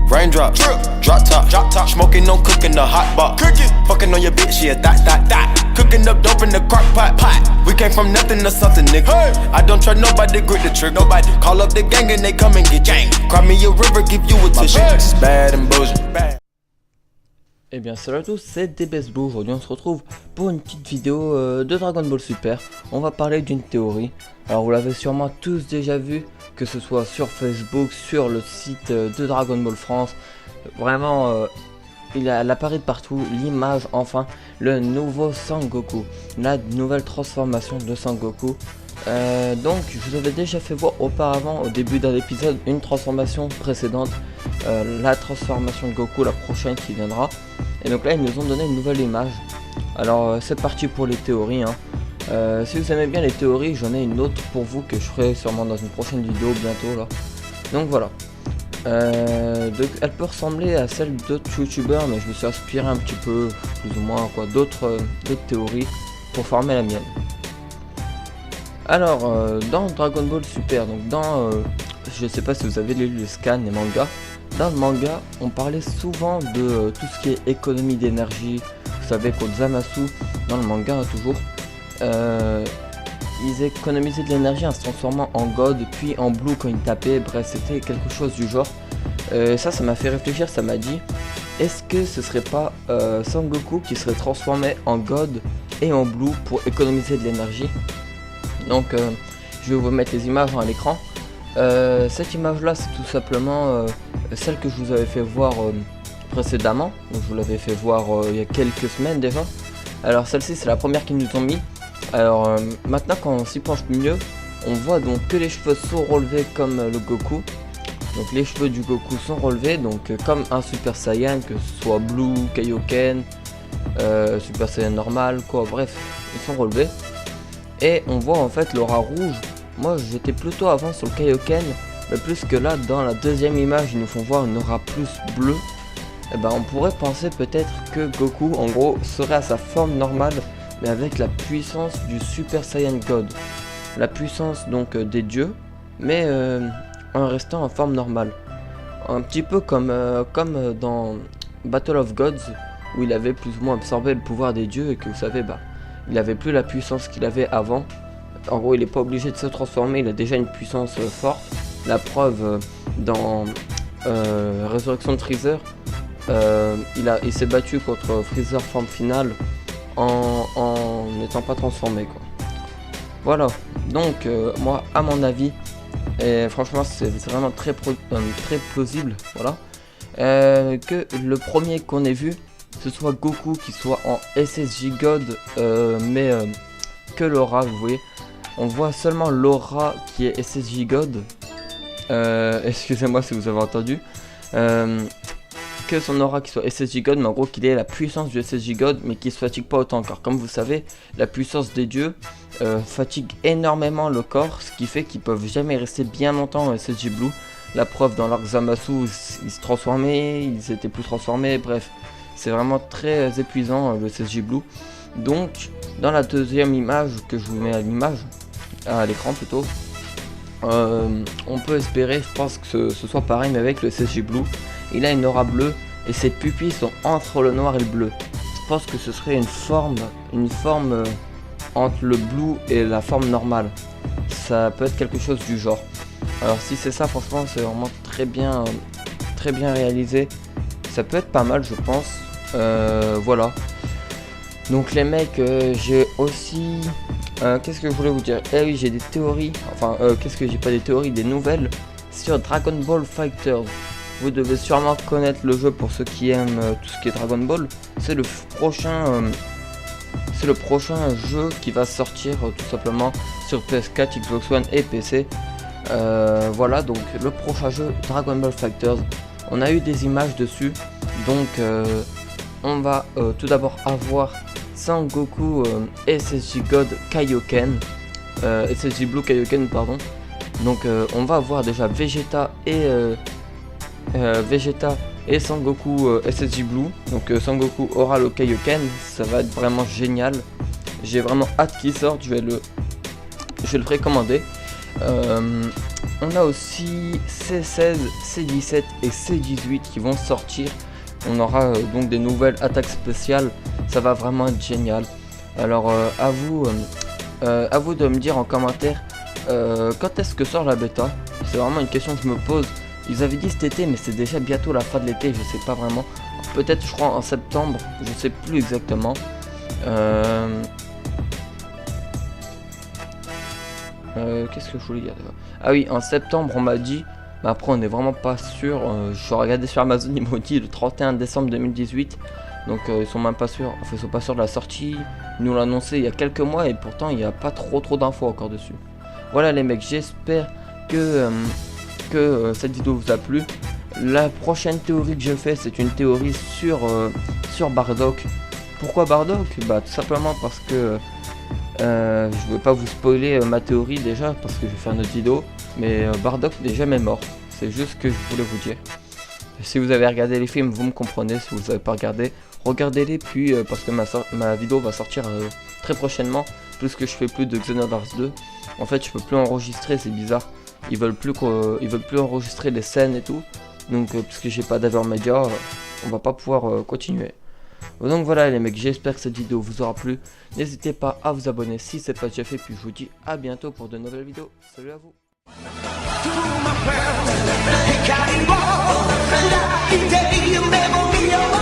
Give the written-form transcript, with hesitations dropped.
Raindrop, drop top, smoking, no cooking, the hot pot. Fucking on your bitch, yeah, that. Cooking up dope in the crock pot. We came from nothing to something, nigga. I don't try nobody, grip the trick. Nobody call up the gang and they come and get gang. Cry me a river, give you a tissue. It's bad and bullshit. Eh bien salut à tous, c'est DBSBlue. Aujourd'hui on se retrouve pour une petite vidéo de Dragon Ball Super. On va parler d'une théorie. Alors vous l'avez sûrement tous déjà vu, que ce soit sur Facebook, sur le site de Dragon Ball France. Vraiment, elle apparaît de partout, l'image, enfin, le nouveau Sangoku. La nouvelle transformation de Sangoku. Donc je vous avais déjà fait voir auparavant, au début d'un épisode, une transformation précédente. La transformation de Goku, la prochaine qui viendra. Et donc là ils nous ont donné une nouvelle image. Alors c'est parti pour les théories hein. Si vous aimez bien les théories, j'en ai une autre pour vous que je ferai sûrement dans une prochaine vidéo bientôt là. Donc voilà. Donc, elle peut ressembler à celle d'autres youtubeurs, mais je me suis inspiré un petit peu, plus ou moins quoi, d'autres théories pour former la mienne. Alors dans Dragon Ball Super, donc dans je sais pas si vous avez lu le scan et manga. Dans le manga, on parlait souvent de tout ce qui est économie d'énergie. Vous savez qu'au Zamasu, dans le manga toujours, ils économisaient de l'énergie en se transformant en God, puis en Blue quand ils tapaient. Bref, c'était quelque chose du genre. Ça m'a fait réfléchir, ça m'a dit, est-ce que ce serait pas Sangoku qui serait transformé en God et en Blue pour économiser de l'énergie? Donc, je vais vous mettre les images à l'écran. Cette image là c'est tout simplement celle que je vous avais fait voir précédemment. Donc je vous l'avais fait voir il y a quelques semaines déjà. Alors celle-ci c'est la première qu'ils nous ont mis. Alors maintenant quand on s'y penche mieux, on voit donc que les cheveux sont relevés comme le Goku. Donc les cheveux du Goku sont relevés, donc comme un Super Saiyan, que ce soit Blue, Kaioken, Super Saiyan normal, quoi, bref, ils sont relevés. Et on voit en fait l'aura rouge. Moi j'étais plutôt avant sur le Kaioken, mais plus que là dans la deuxième image ils nous font voir une aura plus bleue. Et ben on pourrait penser peut-être que Goku en gros serait à sa forme normale, mais avec la puissance du Super Saiyan God. La puissance donc des dieux, mais en restant en forme normale. Un petit peu comme dans Battle of Gods, où il avait plus ou moins absorbé le pouvoir des dieux et que vous savez bah il avait plus la puissance qu'il avait avant. En gros il n'est pas obligé de se transformer, il a déjà une puissance forte. La preuve dans Résurrection de Freezer, il s'est battu contre Freezer forme finale en n'étant pas transformé quoi. Voilà, donc moi à mon avis, et franchement c'est vraiment très plausible, voilà, que le premier qu'on ait vu ce soit Goku qui soit en SSJ God, mais que l'aura, vous voyez. On voit seulement l'aura qui est SSJ God. Excusez-moi si vous avez entendu. Que son aura qui soit SSJ God, mais en gros qu'il ait la puissance du SSJ God, mais qui se fatigue pas autant. Car comme vous savez, la puissance des dieux fatigue énormément le corps, ce qui fait qu'ils peuvent jamais rester bien longtemps en SSJ Blue. La preuve dans l'arc Zamasu, ils se transformaient, ils étaient plus transformés, bref. C'est vraiment très épuisant le SSJ Blue. Donc dans la deuxième image que je vous mets à l'écran plutôt, on peut espérer, je pense que ce soit pareil mais avec le SSJ Blue. Il a une aura bleue et ses pupilles sont entre le noir et le bleu. Je pense que ce serait une forme entre le blue et la forme normale. Ça peut être quelque chose du genre. Alors si c'est ça, franchement c'est vraiment très bien réalisé. Ça peut être pas mal je pense. Voilà. Donc les mecs, j'ai aussi... qu'est-ce que je voulais vous dire? Eh oui, j'ai des théories. Enfin, qu'est-ce que j'ai pas des théories, des nouvelles sur Dragon Ball Fighters. Vous devez sûrement connaître le jeu pour ceux qui aiment tout ce qui est Dragon Ball. C'est le prochain jeu qui va sortir tout simplement sur PS4, Xbox One et PC. Voilà, donc le prochain jeu Dragon Ball Fighters. On a eu des images dessus. Donc on va tout d'abord avoir Sangoku SSJ God Kaioken, SSJ Blue Kaioken pardon. Donc on va avoir déjà Vegeta et Sangoku SSJ Blue. Donc Sangoku aura le Kaioken, ça va être vraiment génial. J'ai vraiment hâte qu'il sorte, je vais le précommander. On a aussi C16, C17 et C18 qui vont sortir. On aura donc des nouvelles attaques spéciales. Ça va vraiment être génial. Alors à vous de me dire en commentaire quand est-ce que sort la bêta. C'est vraiment une question que je me pose. Ils avaient dit cet été, mais c'est déjà bientôt la fin de l'été, je sais pas vraiment. Peut-être je crois en septembre, je sais plus exactement. Qu'est-ce que je voulais dire? Ah oui, en septembre on m'a dit, mais après on n'est vraiment pas sûr. Je suis regardé sur Amazon, ils m'ont dit le 31 décembre 2018. Donc ils sont même pas sûrs, enfin ils sont pas sûrs de la sortie. Ils nous l'ont annoncé il y a quelques mois et pourtant il n'y a pas trop d'infos encore dessus. Voilà les mecs, j'espère que cette vidéo vous a plu. La prochaine théorie que je fais, c'est une théorie sur Bardock. Pourquoi Bardock? Bah tout simplement parce que je veux pas vous spoiler ma théorie déjà, parce que je vais faire une autre vidéo. Mais Bardock n'est jamais mort, c'est juste ce que je voulais vous dire. Si vous avez regardé les films, vous me comprenez. Si vous n'avez pas regardé, regardez-les. Puis parce que ma vidéo va sortir très prochainement, puisque je fais plus de Xenoverse 2. En fait je peux plus enregistrer, c'est bizarre. Ils veulent plus enregistrer les scènes et tout. Donc puisque j'ai pas d'Avermedia, on va pas pouvoir continuer. Donc voilà les mecs, j'espère que cette vidéo vous aura plu. N'hésitez pas à vous abonner si c'est pas déjà fait. Puis je vous dis à bientôt pour de nouvelles vidéos. Salut à vous. To my friends,